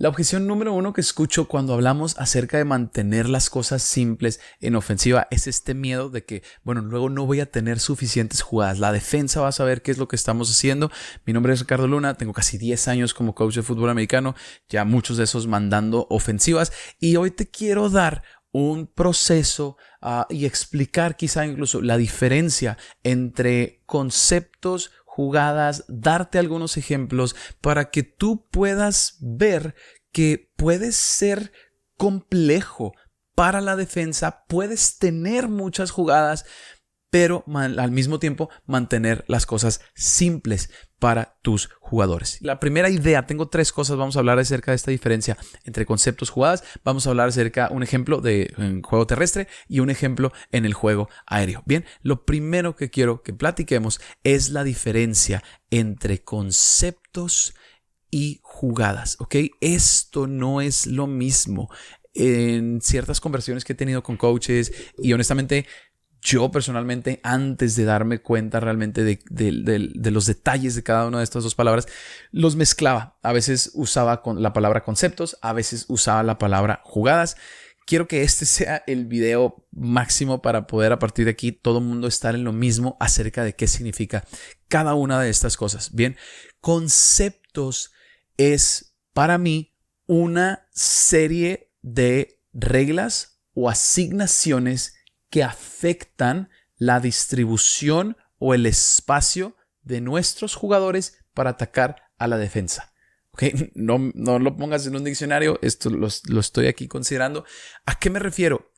La objeción número uno que escucho cuando hablamos acerca de mantener las cosas simples en ofensiva es este miedo de que, bueno, luego no voy a tener suficientes jugadas. La defensa va a saber qué es lo que estamos haciendo. Mi nombre es Ricardo Luna, tengo casi 10 años como coach de fútbol americano, ya muchos de esos mandando ofensivas, y hoy te quiero dar un proceso y explicar quizá incluso la diferencia entre conceptos, jugadas, darte algunos ejemplos para que tú puedas ver que puedes ser complejo para la defensa, puedes tener muchas jugadas, pero al mismo tiempo mantener las cosas simples para tus jugadores. La primera idea, tengo 3 cosas, vamos a hablar acerca de esta diferencia entre conceptos, jugadas, vamos a hablar acerca de un ejemplo en juego terrestre y un ejemplo en el juego aéreo. Bien, lo primero que quiero que platiquemos es la diferencia entre conceptos y jugadas, ¿ok? Esto no es lo mismo. En ciertas conversaciones que he tenido con coaches y honestamente, yo personalmente, antes de darme cuenta realmente de los detalles de cada una de estas 2 palabras, los mezclaba. A veces usaba la palabra conceptos, a veces usaba la palabra jugadas. Quiero que este sea el video máximo para poder a partir de aquí todo el mundo estar en lo mismo acerca de qué significa cada una de estas cosas. Bien, conceptos es para mí una serie de reglas o asignaciones que afectan la distribución o el espacio de nuestros jugadores para atacar a la defensa. ¿Okay? No lo pongas en un diccionario, esto lo estoy aquí considerando. ¿A qué me refiero?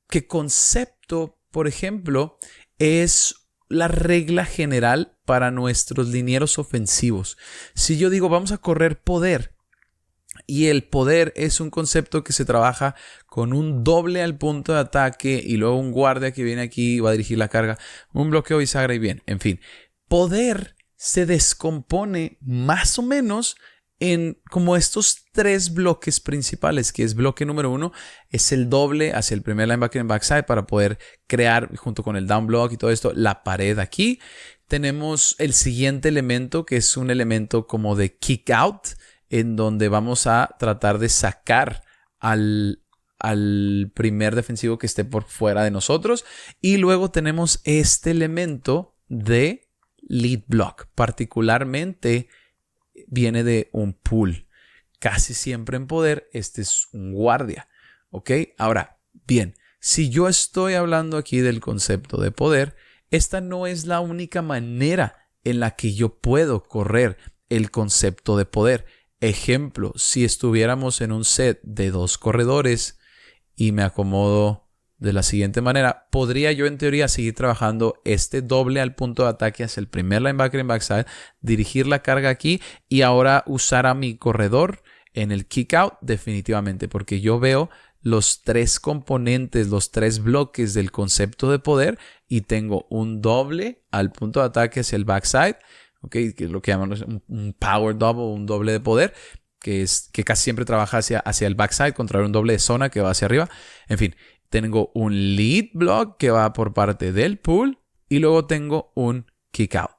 Que concepto, por ejemplo, es la regla general para nuestros linieros ofensivos. Si yo digo vamos a correr poder, y el poder es un concepto que se trabaja con un doble al punto de ataque y luego un guardia que viene aquí y va a dirigir la carga, un bloqueo bisagra y bien, en fin. Poder se descompone más o menos en como estos 3 bloques principales, que es bloque número 1, es el doble hacia el primer linebacker en backside para poder crear junto con el down block y todo esto, la pared aquí. Tenemos el siguiente elemento que es un elemento como de kick out, en donde vamos a tratar de sacar al primer defensivo que esté por fuera de nosotros. Y luego tenemos este elemento de lead block. Particularmente viene de un pull. Casi siempre en poder, este es un guardia. ¿Ok? Ahora, bien, si yo estoy hablando aquí del concepto de poder, esta no es la única manera en la que yo puedo correr el concepto de poder. Ejemplo, si estuviéramos en un set de 2 corredores y me acomodo de la siguiente manera, podría yo en teoría seguir trabajando este doble al punto de ataque hacia el primer linebacker en backside, dirigir la carga aquí y ahora usar a mi corredor en el kick out definitivamente, porque yo veo los 3 componentes, los 3 bloques del concepto de poder y tengo un doble al punto de ataque hacia el backside. Okay, que es lo que llamamos un power double, un doble de poder, que casi siempre trabaja hacia el backside, contra un doble de zona que va hacia arriba. En fin, tengo un lead block que va por parte del pull y luego tengo un kick out.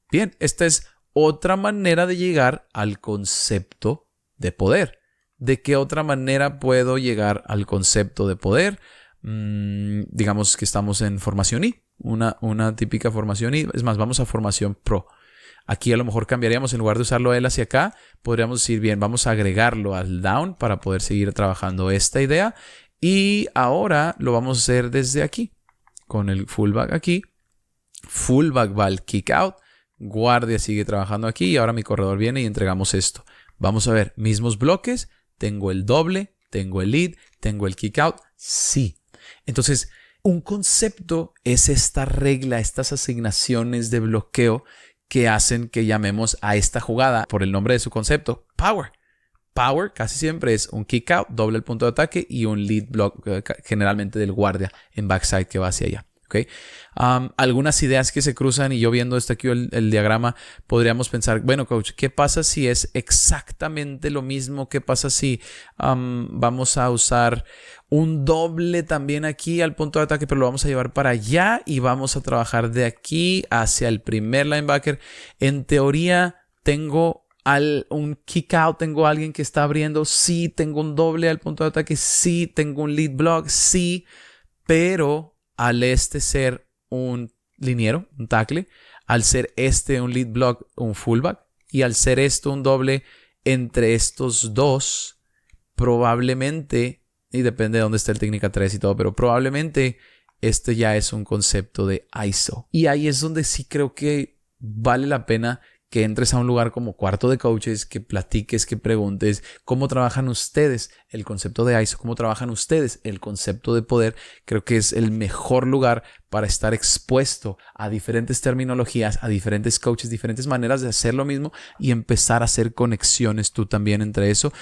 Bien, esta es otra manera de llegar al concepto de poder. ¿De qué otra manera puedo llegar al concepto de poder? Digamos que estamos en formación I, una típica formación I. Es más, vamos a formación pro. Aquí a lo mejor cambiaríamos, en lugar de usarlo él hacia acá, podríamos decir, bien, vamos a agregarlo al down para poder seguir trabajando esta idea. Y ahora lo vamos a hacer desde aquí, con el fullback aquí. Fullback va al kick out, guardia sigue trabajando aquí y ahora mi corredor viene y entregamos esto. Vamos a ver, mismos bloques, tengo el doble, tengo el lead, tengo el kick out, sí. Entonces, un concepto es esta regla, estas asignaciones de bloqueo que hacen que llamemos a esta jugada por el nombre de su concepto, power. Power casi siempre es un kick out, doble el punto de ataque y un lead block, generalmente del guardia en backside que va hacia allá. ¿Okay? Algunas ideas que se cruzan y yo viendo aquí el diagrama podríamos pensar, bueno coach, ¿qué pasa si es exactamente lo mismo? ¿Qué pasa si vamos a usar un doble también aquí al punto de ataque, pero lo vamos a llevar para allá y vamos a trabajar de aquí hacia el primer linebacker? En teoría tengo un kick out tengo a alguien que está abriendo, sí, tengo un doble al punto de ataque, sí, tengo un lead block, sí, pero al ser un liniero, un tackle, al ser un lead block, un fullback, y al ser esto un doble entre estos dos, probablemente, y depende de dónde esté el técnica 3 y todo, pero probablemente este ya es un concepto de ISO. Y ahí es donde sí creo que vale la pena que entres a un lugar como cuarto de coaches, que platiques, que preguntes cómo trabajan ustedes el concepto de ISO, cómo trabajan ustedes el concepto de poder. Creo que es el mejor lugar para estar expuesto a diferentes terminologías, a diferentes coaches, diferentes maneras de hacer lo mismo y empezar a hacer conexiones tú también entre eso.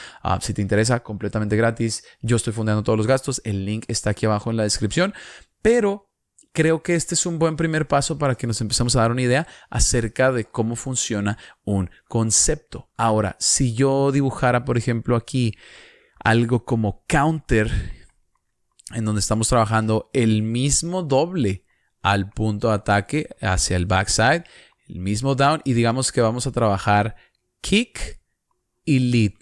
Si te interesa, completamente gratis. Yo estoy fundando todos los gastos. El link está aquí abajo en la descripción. Pero creo que este es un buen primer paso para que nos empecemos a dar una idea acerca de cómo funciona un concepto. Ahora, si yo dibujara, por ejemplo, aquí algo como counter, en donde estamos trabajando el mismo doble al punto de ataque hacia el backside, el mismo down, y digamos que vamos a trabajar kick y lead.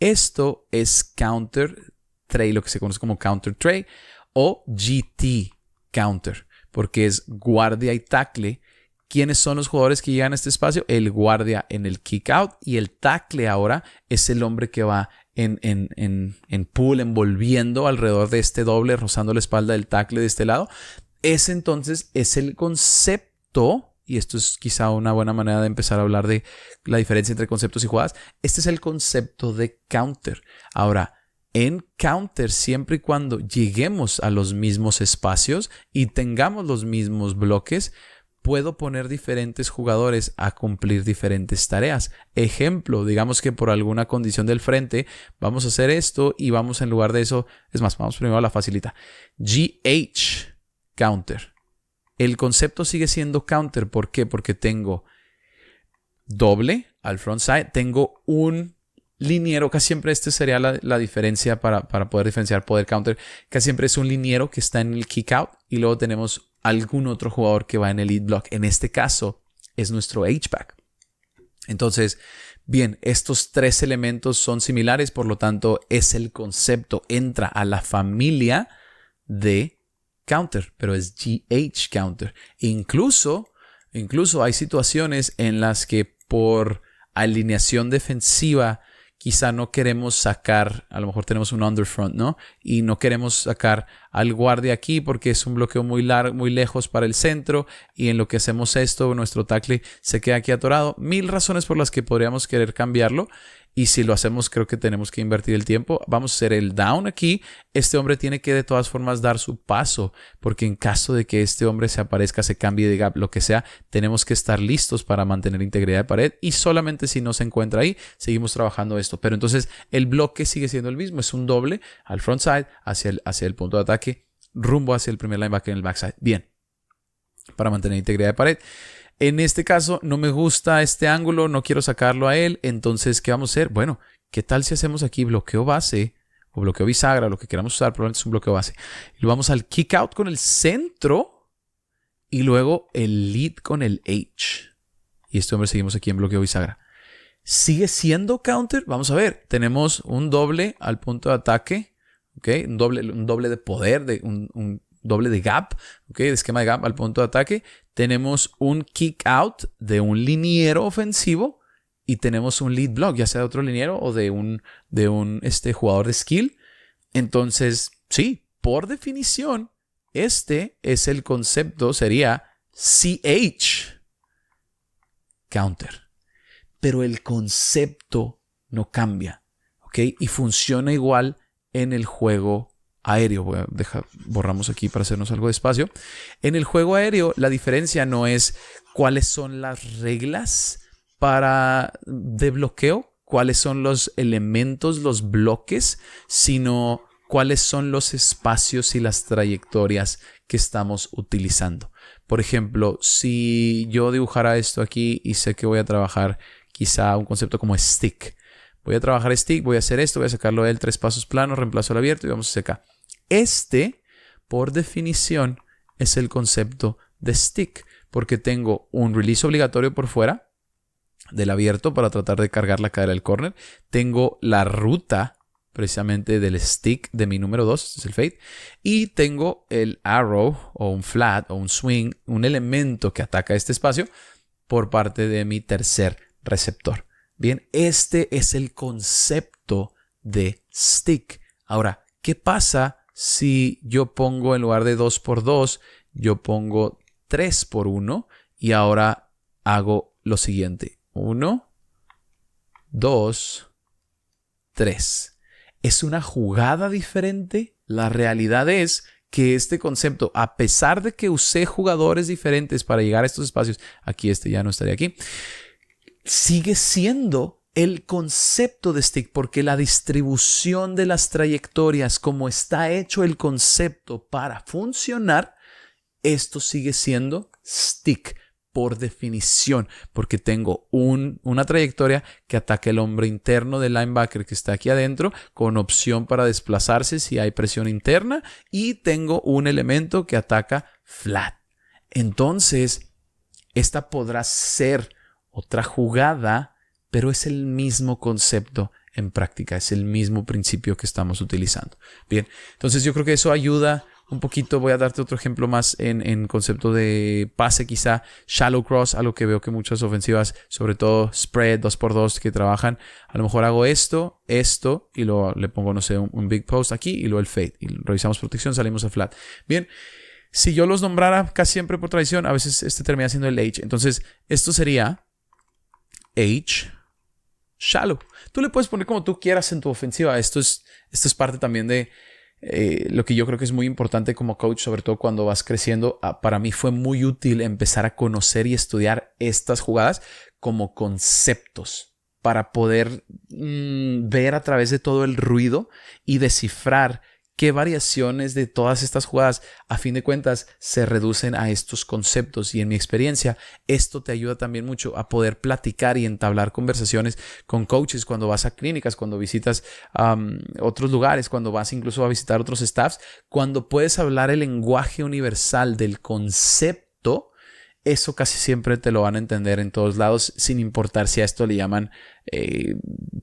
Esto es counter tray, lo que se conoce como counter tray o GT counter, porque es guardia y tackle. ¿Quiénes son los jugadores que llegan a este espacio? El guardia en el kick out y el tackle ahora es el hombre que va en pull, envolviendo alrededor de este doble, rozando la espalda del tackle de este lado. Ese entonces es el concepto, y esto es quizá una buena manera de empezar a hablar de la diferencia entre conceptos y jugadas. Este es el concepto de counter. Ahora, en counter, siempre y cuando lleguemos a los mismos espacios y tengamos los mismos bloques, puedo poner diferentes jugadores a cumplir diferentes tareas. Ejemplo, digamos que por alguna condición del frente vamos a hacer esto y vamos en lugar de eso, es más, vamos primero a la facilita. GH counter. El concepto sigue siendo counter. ¿Por qué? Porque tengo doble al front side, tengo un liniero, casi siempre esta sería la diferencia para poder diferenciar poder counter. Casi siempre es un liniero que está en el kick out y luego tenemos algún otro jugador que va en el lead block. En este caso es nuestro H-back. Entonces, bien, estos tres elementos son similares, por lo tanto es el concepto, entra a la familia de counter, pero es GH counter. Incluso hay situaciones en las que por alineación defensiva quizá no queremos sacar, a lo mejor tenemos un underfront, ¿no? Y no queremos sacar al guardia aquí porque es un bloqueo muy largo, muy lejos para el centro, y en lo que hacemos esto, nuestro tackle se queda aquí atorado. 1000 razones por las que podríamos querer cambiarlo, y si lo hacemos creo que tenemos que invertir el tiempo. Vamos a hacer el down aquí. Este hombre tiene que de todas formas dar su paso, porque en caso de que este hombre se aparezca, se cambie de gap, lo que sea, tenemos que estar listos para mantener integridad de pared, y solamente si no se encuentra ahí, seguimos trabajando esto. Pero entonces el bloque sigue siendo el mismo, es un doble al front side hacia el punto de ataque, rumbo hacia el primer linebacker en el backside. Bien, para mantener integridad de pared. En este caso no me gusta este ángulo, no quiero sacarlo a él, entonces ¿qué vamos a hacer? Bueno, ¿qué tal si hacemos aquí bloqueo base o bloqueo bisagra, lo que queramos usar? Probablemente es un bloqueo base. Y lo vamos al kick out con el centro y luego el lead con el H. Y este hombre seguimos aquí en bloqueo bisagra. ¿Sigue siendo counter? Vamos a ver, tenemos un doble al punto de ataque, ¿okay? Un doble de poder, un doble de gap, ¿okay? De esquema de gap al punto de ataque. Tenemos un kick out de un liniero ofensivo y tenemos un lead block, ya sea de otro liniero o de un jugador de skill. Entonces, sí, por definición, este es el concepto, sería CH counter. Pero el concepto no cambia, ¿ok? Y funciona igual en el juego aéreo. Borramos aquí para hacernos algo de espacio. En el juego aéreo, la diferencia no es cuáles son las reglas de bloqueo, cuáles son los elementos, los bloques, sino cuáles son los espacios y las trayectorias que estamos utilizando. Por ejemplo, si yo dibujara esto aquí y sé que voy a trabajar quizá un concepto como stick. Voy a trabajar stick, voy a hacer esto, voy a sacarlo de él 3 pasos planos, reemplazo el abierto y vamos hacia acá. Por definición, es el concepto de stick, porque tengo un release obligatorio por fuera, del abierto para tratar de cargar la cadera del corner. Tengo la ruta precisamente del stick de mi número 2, este es el fade. Y tengo el arrow o un flat o un swing, un elemento que ataca este espacio por parte de mi tercer receptor. Bien, este es el concepto de stick. Ahora, ¿qué pasa si yo pongo en lugar de 2x2, yo pongo 3x1 y ahora hago lo siguiente? 1, 2, 3. ¿Es una jugada diferente? La realidad es que este concepto, a pesar de que usé jugadores diferentes para llegar a estos espacios, aquí este ya no estaría aquí, sigue siendo el concepto de stick, porque la distribución de las trayectorias, como está hecho el concepto para funcionar, esto sigue siendo stick por definición, porque tengo una trayectoria que ataca el hombro interno del linebacker que está aquí adentro, con opción para desplazarse si hay presión interna, y tengo un elemento que ataca flat. Entonces, esta podrá ser otra jugada, pero es el mismo concepto en práctica, es el mismo principio que estamos utilizando. Bien, entonces yo creo que eso ayuda un poquito. Voy a darte otro ejemplo más en concepto de pase, quizá shallow cross, a lo que veo que muchas ofensivas, sobre todo spread 2x2 que trabajan, a lo mejor hago esto, y luego le pongo, no sé, un big post aquí y luego el fade. Y revisamos protección, salimos a flat. Bien, si yo los nombrara casi siempre por tradición, a veces este termina siendo el H. Entonces, esto sería H shallow. Tú le puedes poner como tú quieras en tu ofensiva. Esto es parte también de lo que yo creo que es muy importante como coach, sobre todo cuando vas creciendo. Para mí fue muy útil empezar a conocer y estudiar estas jugadas como conceptos para poder ver a través de todo el ruido y descifrar qué variaciones de todas estas jugadas a fin de cuentas se reducen a estos conceptos. Y en mi experiencia esto te ayuda también mucho a poder platicar y entablar conversaciones con coaches cuando vas a clínicas, cuando visitas otros lugares, cuando vas incluso a visitar otros staffs, cuando puedes hablar el lenguaje universal del concepto. Eso casi siempre te lo van a entender en todos lados, sin importar si a esto le llaman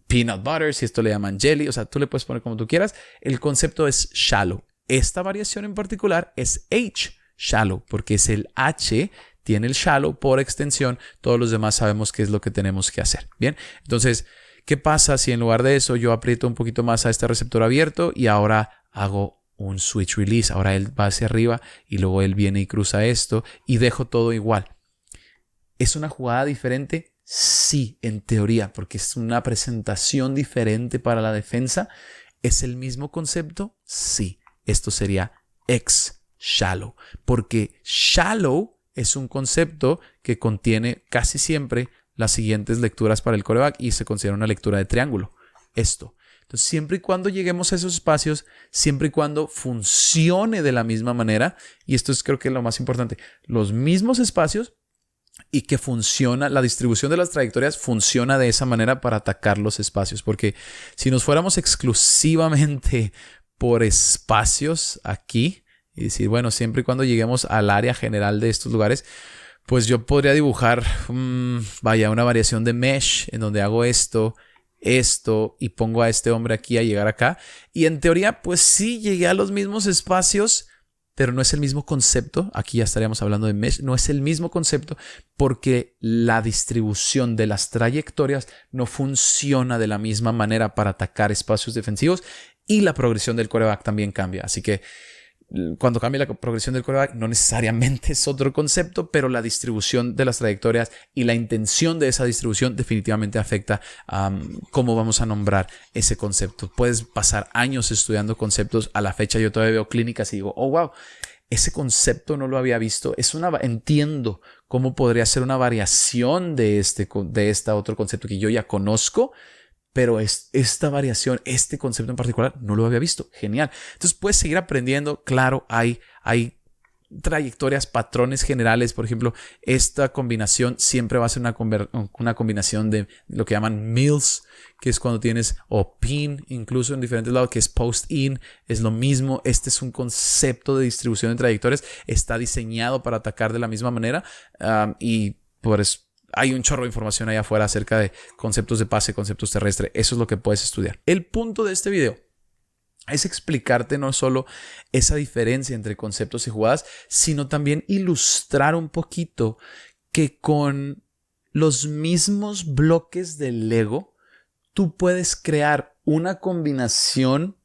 peanut butter, si esto le llaman jelly. O sea, tú le puedes poner como tú quieras. El concepto es shallow. Esta variación en particular es H shallow, porque es el H, tiene el shallow por extensión. Todos los demás sabemos qué es lo que tenemos que hacer. Bien, entonces, ¿qué pasa si en lugar de eso yo aprieto un poquito más a este receptor abierto y ahora hago un switch release? Ahora él va hacia arriba y luego él viene y cruza esto y dejo todo igual. ¿Es una jugada diferente? Sí, en teoría, porque es una presentación diferente para la defensa. ¿Es el mismo concepto? Sí. Esto sería X shallow, porque shallow es un concepto que contiene casi siempre las siguientes lecturas para el quarterback y se considera una lectura de triángulo. Esto. Entonces, siempre y cuando lleguemos a esos espacios, siempre y cuando funcione de la misma manera, y esto es creo que lo más importante, los mismos espacios y que funciona, la distribución de las trayectorias funciona de esa manera para atacar los espacios, porque si nos fuéramos exclusivamente por espacios aquí y decir, bueno, siempre y cuando lleguemos al área general de estos lugares, pues yo podría dibujar, una variación de mesh en donde hago esto y pongo a este hombre aquí a llegar acá. Y en teoría, pues sí, llegué a los mismos espacios, pero no es el mismo concepto. Aquí ya estaríamos hablando de mesh. No es el mismo concepto porque la distribución de las trayectorias no funciona de la misma manera para atacar espacios defensivos y la progresión del quarterback también cambia. Así que cuando cambia la progresión del quarterback, no necesariamente es otro concepto, pero la distribución de las trayectorias y la intención de esa distribución definitivamente afecta cómo vamos a nombrar ese concepto. Puedes pasar años estudiando conceptos. A la fecha yo todavía veo clínicas y digo, oh, wow, ese concepto no lo había visto. Entiendo cómo podría ser una variación de este otro concepto que yo ya conozco, pero esta variación, este concepto en particular, no lo había visto. Genial. Entonces puedes seguir aprendiendo. Claro, hay trayectorias, patrones generales. Por ejemplo, esta combinación siempre va a ser una combinación de lo que llaman mills, que es cuando tienes, o pin, incluso en diferentes lados, que es post-in. Es lo mismo. Este es un concepto de distribución de trayectorias. Está diseñado para atacar de la misma manera y por eso hay un chorro de información allá afuera acerca de conceptos de pase, conceptos terrestres. Eso es lo que puedes estudiar. El punto de este video es explicarte no solo esa diferencia entre conceptos y jugadas, sino también ilustrar un poquito que con los mismos bloques de Lego, tú puedes crear una combinación,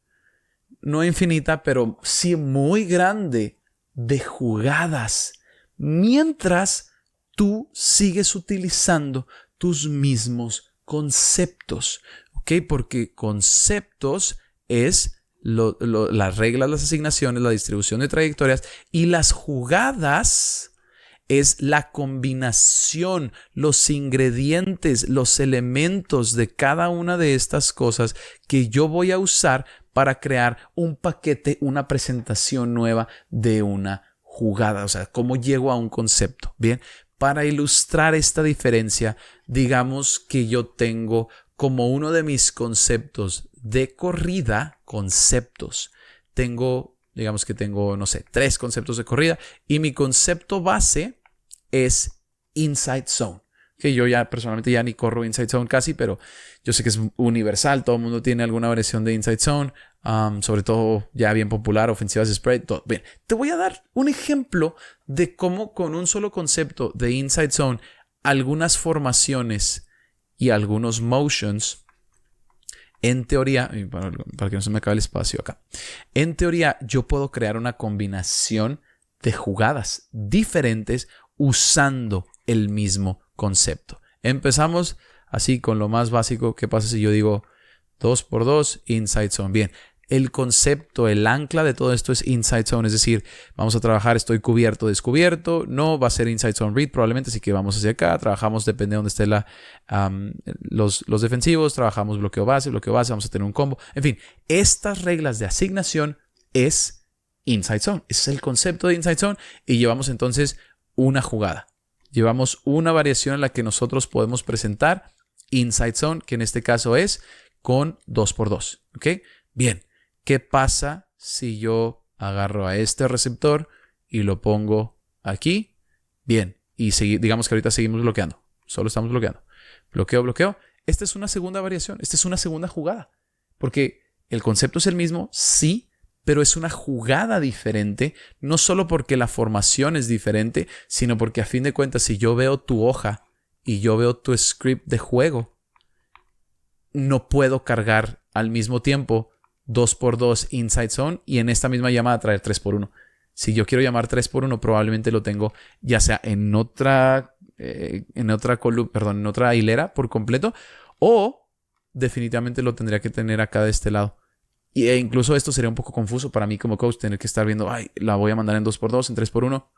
no infinita, pero sí muy grande, de jugadas, mientras tú sigues utilizando tus mismos conceptos, ¿ok? Porque conceptos es las reglas, las asignaciones, la distribución de trayectorias, y las jugadas es la combinación, los ingredientes, los elementos de cada una de estas cosas que yo voy a usar para crear un paquete, una presentación nueva de una jugada. O sea, cómo llego a un concepto. Bien, para ilustrar esta diferencia, digamos que yo tengo como uno de mis conceptos de corrida, digamos que tengo, no sé, 3 conceptos de corrida, y mi concepto base es Inside Zone. Que yo ya personalmente ya ni corro Inside Zone casi, pero yo sé que es universal, todo el mundo tiene alguna variación de Inside Zone, sobre todo ya bien popular, ofensivas spread, todo. Bien, te voy a dar un ejemplo de cómo con un solo concepto de Inside Zone, algunas formaciones y algunos motions, en teoría, para que no se me acabe el espacio acá, en teoría yo puedo crear una combinación de jugadas diferentes usando el mismo concepto. Empezamos así con lo más básico. ¿Qué pasa si yo digo 2x2 inside zone? Bien, el concepto, el ancla de todo esto es inside zone, es decir, vamos a trabajar estoy cubierto, descubierto, no va a ser inside zone read probablemente, así que vamos hacia acá, trabajamos depende de dónde esté los defensivos, trabajamos bloqueo base, vamos a tener un combo, en fin, estas reglas de asignación es inside zone, ese es el concepto de inside zone, y llevamos entonces una jugada, llevamos una variación en la que nosotros podemos presentar inside zone, que en este caso es con 2x2, ¿ok? Bien. ¿Qué pasa si yo agarro a este receptor y lo pongo aquí? Bien, y digamos que ahorita seguimos bloqueando. Solo estamos bloqueando. Bloqueo. Esta es una segunda variación. Esta es una segunda jugada. Porque el concepto es el mismo, sí, pero es una jugada diferente. No solo porque la formación es diferente, sino porque a fin de cuentas, si yo veo tu hoja y yo veo tu script de juego, no puedo cargar al mismo tiempo 2x2 inside zone y en esta misma llamada traer 3x1. Si yo quiero llamar 3x1, probablemente lo tengo ya sea en otra hilera por completo, o definitivamente lo tendría que tener acá de este lado. E incluso esto sería un poco confuso para mí como coach, tener que estar viendo, la voy a mandar en 2x2, en 3x1.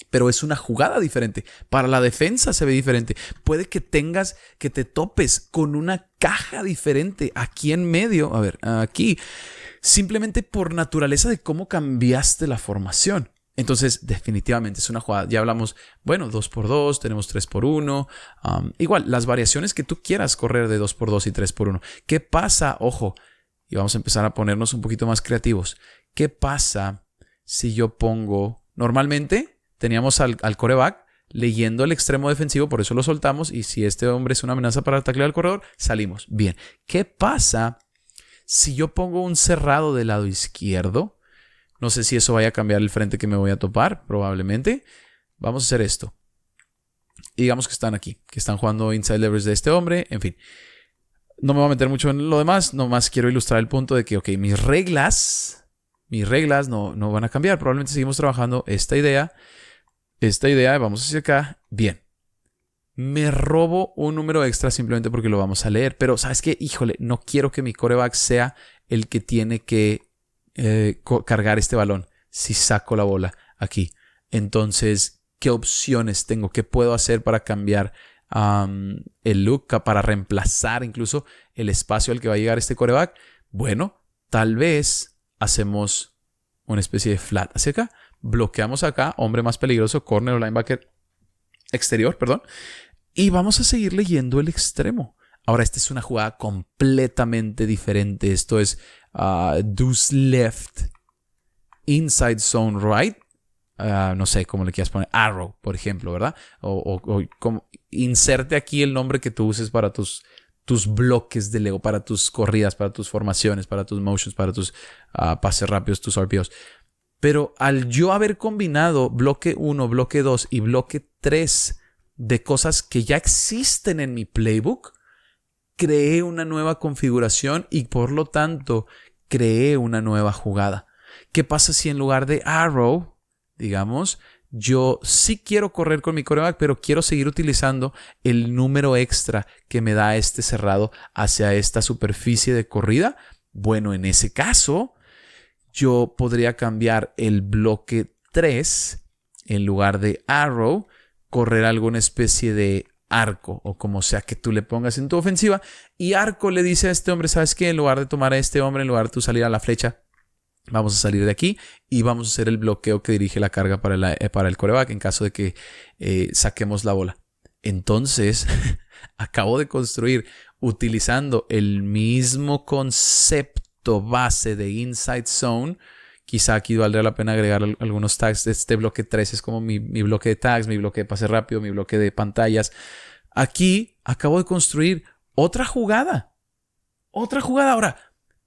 Pero es una jugada diferente. Para la defensa se ve diferente. Puede que te topes con una caja diferente aquí en medio. A ver, aquí. Simplemente por naturaleza de cómo cambiaste la formación. Entonces, definitivamente es una jugada. Ya hablamos, 2x2, tenemos 3x1. Igual, las variaciones que tú quieras correr de 2x2 y 3x1. ¿Qué pasa? Ojo, y vamos a empezar a ponernos un poquito más creativos. ¿Qué pasa si yo pongo, normalmente teníamos al quarterback leyendo el extremo defensivo, por eso lo soltamos, y si este hombre es una amenaza para taclear al corredor, salimos. Bien, ¿qué pasa si yo pongo un cerrado del lado izquierdo? No sé si eso vaya a cambiar el frente que me voy a topar, probablemente. Vamos a hacer esto. Y digamos que están aquí, que están jugando inside leverage de este hombre, en fin. No me voy a meter mucho en lo demás, nomás quiero ilustrar el punto de que, ok, mis reglas no van a cambiar. Probablemente seguimos trabajando esta idea, vamos hacia acá. Bien. Me robo un número extra simplemente porque lo vamos a leer. Pero, ¿sabes qué? Híjole, no quiero que mi quarterback sea el que tiene que cargar este balón si saco la bola aquí. Entonces, ¿qué opciones tengo? ¿Qué puedo hacer para cambiar el look, para reemplazar incluso el espacio al que va a llegar este quarterback? Bueno, tal vez hacemos una especie de flat hacia acá. Bloqueamos acá, hombre más peligroso, corner o linebacker exterior, perdón. Y vamos a seguir leyendo el extremo. Ahora, esta es una jugada completamente diferente. Esto es deuce left, inside zone right. no sé, cómo le quieras poner, arrow, por ejemplo, ¿verdad? O como, inserte aquí el nombre que tú uses para tus bloques de Lego, para tus corridas, para tus formaciones, para tus motions, para tus pases rápidos, tus RPOs. Pero al yo haber combinado bloque 1, bloque 2 y bloque 3 de cosas que ya existen en mi playbook, creé una nueva configuración y por lo tanto creé una nueva jugada. ¿Qué pasa si en lugar de arrow, digamos, yo sí quiero correr con mi quarterback, pero quiero seguir utilizando el número extra que me da este cerrado hacia esta superficie de corrida? Bueno, en ese caso, yo podría cambiar el bloque 3 en lugar de arrow, correr alguna especie de arco o como sea que tú le pongas en tu ofensiva. Y arco le dice a este hombre, ¿sabes qué? En lugar de tomar a este hombre, en lugar de tú salir a la flecha, vamos a salir de aquí y vamos a hacer el bloqueo que dirige la carga para el quarterback en caso de que saquemos la bola. Entonces, acabo de construir utilizando el mismo concepto base de Inside Zone. Quizá aquí valdría la pena agregar algunos tags. Este bloque 3 es como mi bloque de tags, mi bloque de pase rápido, mi bloque de pantallas. Aquí acabo de construir otra jugada. Otra jugada. Ahora,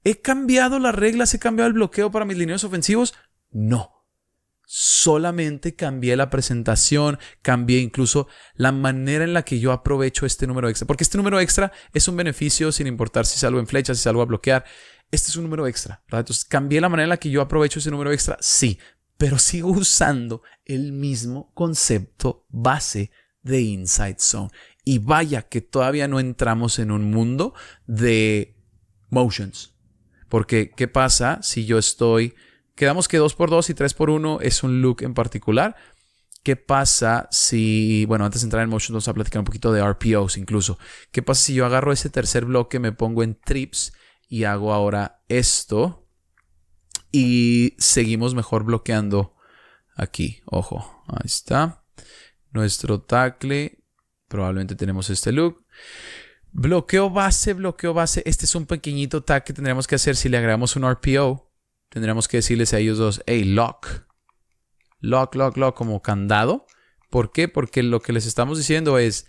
¿he cambiado las reglas? ¿He cambiado el bloqueo para mis lineos ofensivos? No. Solamente cambié la presentación, cambié incluso la manera en la que yo aprovecho este número extra. Porque este número extra es un beneficio sin importar si salgo en flecha, si salgo a bloquear. Este es un número extra, ¿verdad? Entonces, ¿cambié la manera en la que yo aprovecho ese número extra? Sí, pero sigo usando el mismo concepto base de Inside Zone. Y vaya que todavía no entramos en un mundo de motions. Porque, ¿qué pasa si yo estoy... Quedamos que 2x2 y 3x1 es un look en particular. ¿Qué pasa si... Bueno, antes de entrar en motions vamos a platicar un poquito de RPOs incluso. ¿Qué pasa si yo agarro ese tercer bloque, me pongo en trips y hago ahora esto y seguimos mejor bloqueando aquí? Ojo, ahí está. Nuestro tackle. Probablemente tenemos este look. Bloqueo base, bloqueo base. Este es un pequeñito tag que tendríamos que hacer si le agregamos un RPO. Tendríamos que decirles a ellos dos, hey, lock. Lock, lock, lock, como candado. ¿Por qué? Porque lo que les estamos diciendo es,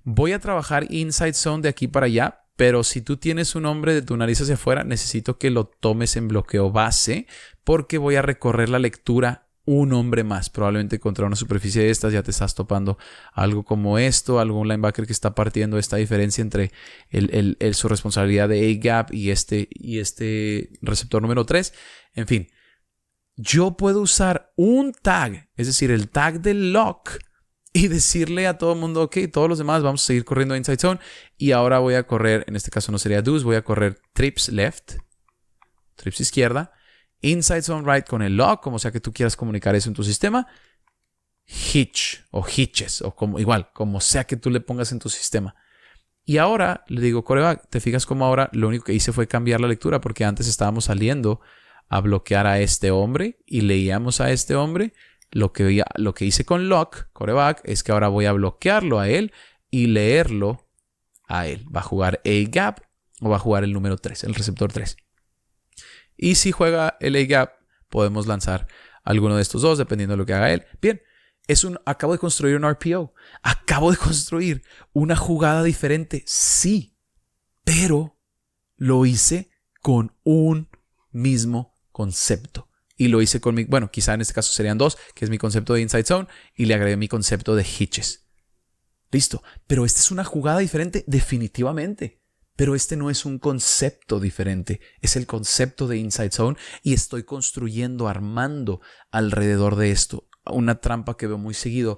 voy a trabajar inside zone de aquí para allá, pero si tú tienes un hombre de tu nariz hacia afuera, necesito que lo tomes en bloqueo base porque voy a recorrer la lectura un hombre más. Probablemente contra una superficie de estas ya te estás topando algo como esto, algún linebacker que está partiendo esta diferencia entre su responsabilidad de A-gap y este receptor número 3. En fin, yo puedo usar un tag, es decir, el tag del lock, y decirle a todo el mundo, ok, todos los demás vamos a seguir corriendo inside zone y ahora voy a correr, en este caso no sería do's, voy a correr trips left, trips izquierda, inside zone right con el lock, como sea que tú quieras comunicar eso en tu sistema, hitch o hitches, o como sea que tú le pongas en tu sistema. Y ahora le digo, quarterback, te fijas como ahora lo único que hice fue cambiar la lectura, porque antes estábamos saliendo a bloquear a este hombre y leíamos a este hombre. Lo que hice con lock, quarterback, es que ahora voy a bloquearlo a él y leerlo a él. Va a jugar A-gap o va a jugar el número 3, el receptor 3. Y si juega el A-gap, podemos lanzar alguno de estos dos, dependiendo de lo que haga él. Bien, acabo de construir un RPO. Acabo de construir una jugada diferente. Sí, pero lo hice con un mismo concepto. Y lo hice con quizá en este caso serían dos, que es mi concepto de inside zone, y le agregué mi concepto de hitches. Listo. Pero esta es una jugada diferente, definitivamente. Pero este no es un concepto diferente. Es el concepto de inside zone y estoy construyendo, armando alrededor de esto. Una trampa que veo muy seguido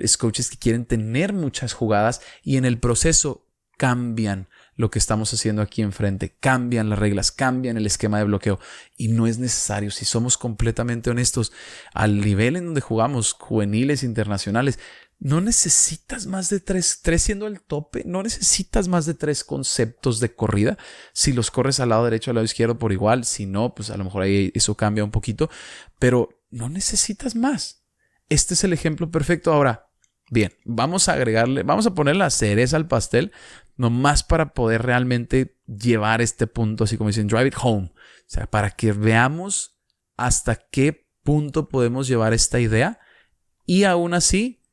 es coaches que quieren tener muchas jugadas y en el proceso cambian lo que estamos haciendo aquí enfrente, cambian las reglas, cambian el esquema de bloqueo y no es necesario. Si somos completamente honestos, al nivel en donde jugamos juveniles internacionales, no necesitas más de tres siendo el tope, no necesitas más de 3 conceptos de corrida. Si los corres al lado derecho o al lado izquierdo por igual, si no, pues a lo mejor ahí eso cambia un poquito, pero no necesitas más. Este es el ejemplo perfecto. Ahora, bien, vamos a poner la cereza al pastel, nomás para poder realmente llevar este punto, así como dicen, drive it home. O sea, para que veamos hasta qué punto podemos llevar esta idea y aún así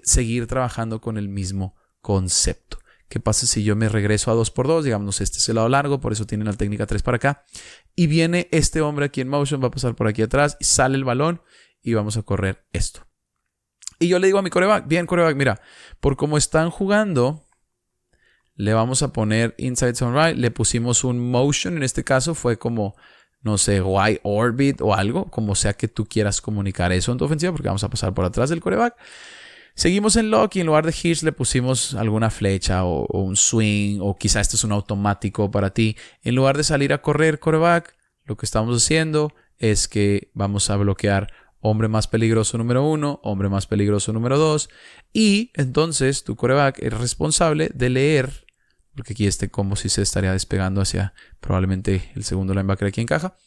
seguir trabajando con el mismo concepto. ¿Qué pasa si yo me regreso a 2x2? Digamos, este es el lado largo, por eso tienen la técnica 3 para acá. Y viene este hombre aquí en motion, va a pasar por aquí atrás y sale el balón y vamos a correr esto. Y yo le digo a mi quarterback, bien quarterback, mira, por cómo están jugando, le vamos a poner inside zone right, le pusimos un motion, en este caso fue como, no sé, Y orbit o algo, como sea que tú quieras comunicar eso en tu ofensiva, porque vamos a pasar por atrás del quarterback. Seguimos en lock y en lugar de hitch le pusimos alguna flecha o un swing, o quizá esto es un automático para ti. En lugar de salir a correr quarterback, lo que estamos haciendo es que vamos a bloquear hombre más peligroso número 1, hombre más peligroso número 2, y entonces tu quarterback es responsable de leer, porque aquí este combo sí se estaría despegando hacia probablemente el segundo linebacker aquí en caja.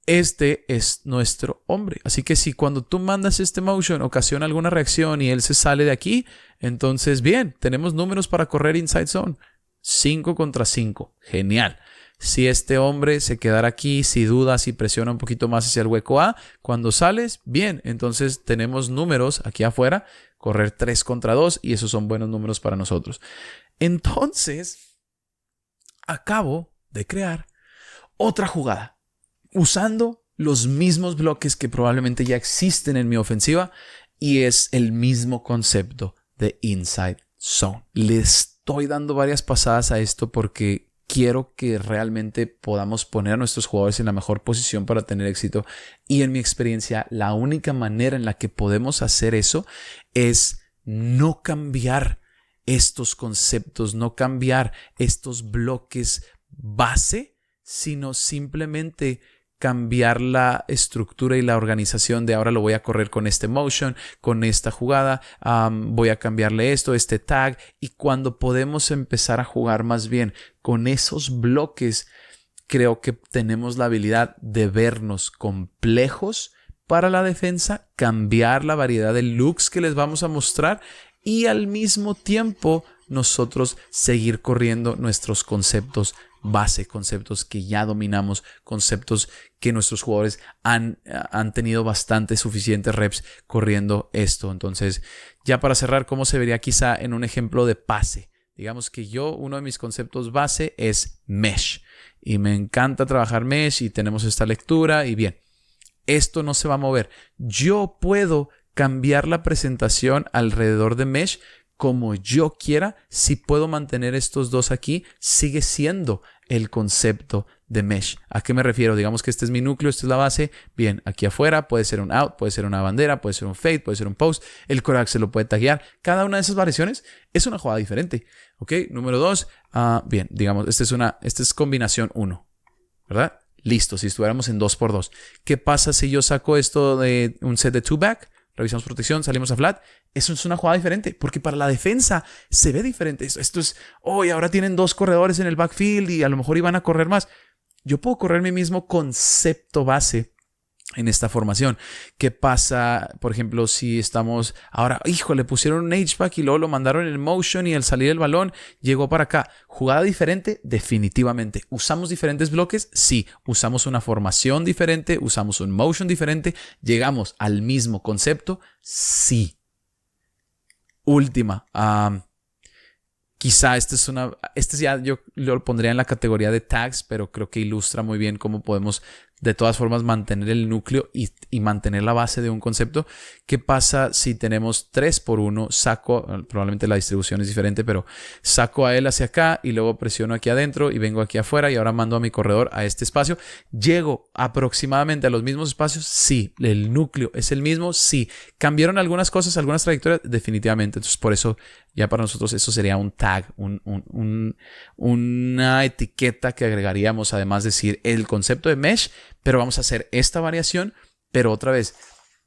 Este es nuestro hombre. Así que si cuando tú mandas este motion ocasiona alguna reacción y él se sale de aquí, entonces bien, tenemos números para correr inside zone. 5 contra 5. Genial. Si este hombre se quedara aquí, si duda, si presiona un poquito más hacia el hueco A, cuando sales, bien, entonces tenemos números aquí afuera, correr 3 contra 2 y esos son buenos números para nosotros. Entonces, acabo de crear otra jugada usando los mismos bloques que probablemente ya existen en mi ofensiva y es el mismo concepto de inside zone. Le estoy dando varias pasadas a esto porque quiero que realmente podamos poner a nuestros jugadores en la mejor posición para tener éxito y en mi experiencia la única manera en la que podemos hacer eso es no cambiar estos conceptos, no cambiar estos bloques base, sino simplemente cambiar la estructura y la organización de ahora lo voy a correr con este motion, con esta jugada, voy a cambiarle esto, este tag, y cuando podemos empezar a jugar más bien con esos bloques, creo que tenemos la habilidad de vernos complejos para la defensa, cambiar la variedad de looks que les vamos a mostrar y al mismo tiempo nosotros seguir corriendo nuestros conceptos base, conceptos que ya dominamos, conceptos que nuestros jugadores han tenido bastante suficientes reps corriendo esto. Entonces, ya para cerrar, ¿cómo se vería quizá en un ejemplo de pase? Digamos que uno de mis conceptos base es mesh y me encanta trabajar mesh y tenemos esta lectura y bien, esto no se va a mover. Yo puedo cambiar la presentación alrededor de mesh como yo quiera. Si puedo mantener estos dos aquí, sigue siendo el concepto de mesh. ¿A qué me refiero? Digamos que este es mi núcleo, esta es la base. Bien, aquí afuera puede ser un out, puede ser una bandera, puede ser un fade, puede ser un post. El quarterback se lo puede taguear. Cada una de esas variaciones es una jugada diferente. ¿Ok? Número 2. Bien, digamos, esta es combinación 1. ¿Verdad? Listo, si estuviéramos en 2x2. ¿Qué pasa si yo saco esto de un set de 2-back? Revisamos protección, salimos a flat. Eso es una jugada diferente, porque para la defensa se ve diferente. Esto es, y ahora tienen 2 corredores en el backfield y a lo mejor iban a correr más. Yo puedo correr mi mismo concepto base en esta formación. ¿Qué pasa, por ejemplo, si estamos ahora, le pusieron un H-back y luego lo mandaron en motion y al salir el balón llegó para acá? Jugada diferente, definitivamente. ¿Usamos diferentes bloques? Sí. ¿Usamos una formación diferente? ¿Usamos un motion diferente? ¿Llegamos al mismo concepto? Sí. Última. Quizá este ya yo lo pondría en la categoría de tags, pero creo que ilustra muy bien cómo podemos de todas formas mantener el núcleo y mantener la base de un concepto. ¿Qué pasa si tenemos 3x1? Saco, probablemente la distribución es diferente, pero saco a él hacia acá y luego presiono aquí adentro y vengo aquí afuera y ahora mando a mi corredor a este espacio. ¿Llego aproximadamente a los mismos espacios? Sí. ¿El núcleo es el mismo? Sí. ¿Cambiaron algunas cosas, algunas trayectorias? Definitivamente. Entonces, por eso ya para nosotros eso sería un tag, una etiqueta que agregaríamos, además de decir el concepto de mesh, pero vamos a hacer esta variación, pero otra vez,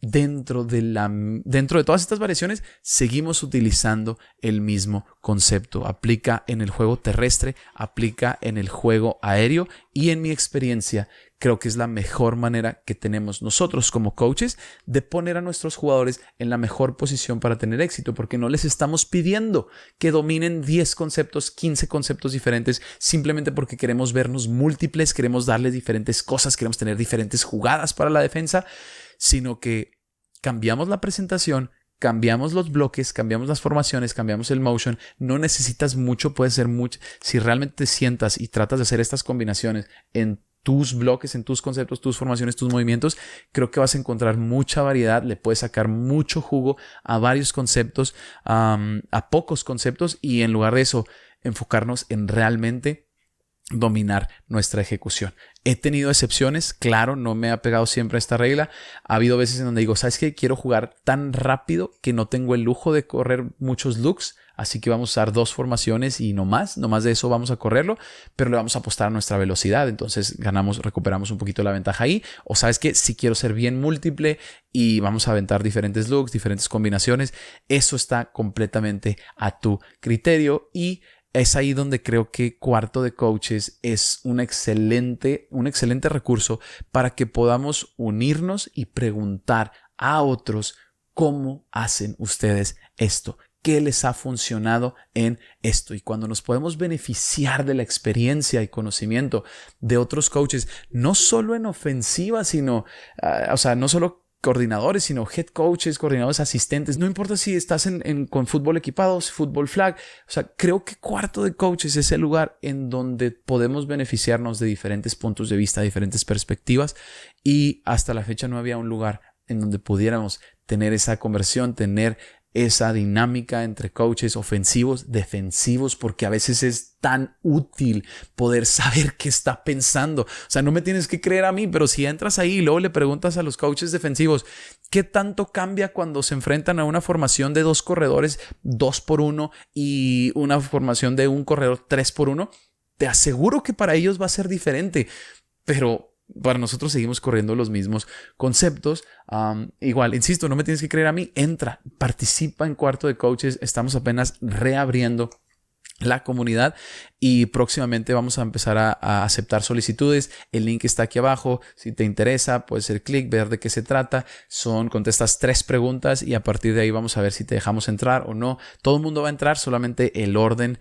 dentro de todas estas variaciones, seguimos utilizando el mismo concepto. Aplica en el juego terrestre, aplica en el juego aéreo y en mi experiencia, creo que es la mejor manera que tenemos nosotros como coaches de poner a nuestros jugadores en la mejor posición para tener éxito, porque no les estamos pidiendo que dominen 10 conceptos, 15 conceptos diferentes, simplemente porque queremos vernos múltiples, queremos darles diferentes cosas, queremos tener diferentes jugadas para la defensa, sino que cambiamos la presentación, cambiamos los bloques, cambiamos las formaciones, cambiamos el motion. No necesitas mucho, puede ser mucho. Si realmente te sientas y tratas de hacer estas combinaciones en tus bloques, en tus conceptos, tus formaciones, tus movimientos, creo que vas a encontrar mucha variedad, le puedes sacar mucho jugo a varios conceptos, a pocos conceptos, y en lugar de eso, enfocarnos en realmente dominar nuestra ejecución. He tenido excepciones, claro, no me ha pegado siempre a esta regla. Ha habido veces en donde digo, ¿sabes qué? Quiero jugar tan rápido que no tengo el lujo de correr muchos looks, así que vamos a usar 2 formaciones y no más de eso vamos a correrlo, pero le vamos a apostar a nuestra velocidad, entonces recuperamos un poquito la ventaja ahí. O ¿sabes qué? Si quiero ser bien múltiple y vamos a aventar diferentes looks, diferentes combinaciones, eso está completamente a tu criterio, y es ahí donde creo que Cuarto de Coaches es un excelente recurso para que podamos unirnos y preguntar a otros cómo hacen ustedes esto, qué les ha funcionado en esto. Y cuando nos podemos beneficiar de la experiencia y conocimiento de otros coaches, no solo en ofensiva, sino, no solo coordinadores, sino head coaches, coordinadores asistentes. No importa si estás con fútbol equipado, fútbol flag. Creo que Cuarto de Coaches es el lugar en donde podemos beneficiarnos de diferentes puntos de vista, diferentes perspectivas, y hasta la fecha no había un lugar en donde pudiéramos tener esa conversión, tener esa dinámica entre coaches ofensivos, defensivos, porque a veces es tan útil poder saber qué está pensando. No me tienes que creer a mí, pero si entras ahí y luego le preguntas a los coaches defensivos, ¿qué tanto cambia cuando se enfrentan a una formación de 2 corredores 2x1 y una formación de un corredor 3x1? Te aseguro que para ellos va a ser diferente, pero para nosotros seguimos corriendo los mismos conceptos. Igual, insisto, no me tienes que creer a mí. Entra, participa en Cuarto de Coaches. Estamos apenas reabriendo la comunidad y próximamente vamos a empezar a aceptar solicitudes. El link está aquí abajo. Si te interesa, puedes hacer clic, ver de qué se trata. Contestas 3 preguntas y a partir de ahí vamos a ver si te dejamos entrar o no. Todo el mundo va a entrar, solamente el orden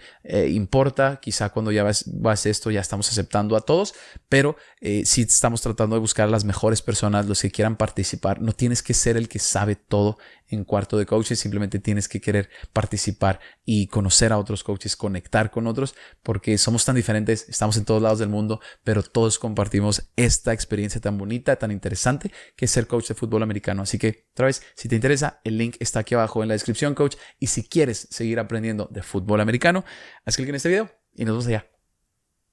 importa. Quizá cuando ya vas esto ya estamos aceptando a todos, pero sí estamos tratando de buscar a las mejores personas, los que quieran participar. No tienes que ser el que sabe todo en Cuarto de Coaches, simplemente tienes que querer participar y conocer a otros coaches, conectar con otros, porque somos tan diferentes, estamos en todos lados del mundo, pero todos compartimos esta experiencia tan bonita, tan interesante que es ser coach de fútbol americano. Así que, otra vez, si te interesa, el link está aquí abajo en la descripción, coach, y si quieres seguir aprendiendo de fútbol americano, haz clic en este video y nos vemos allá.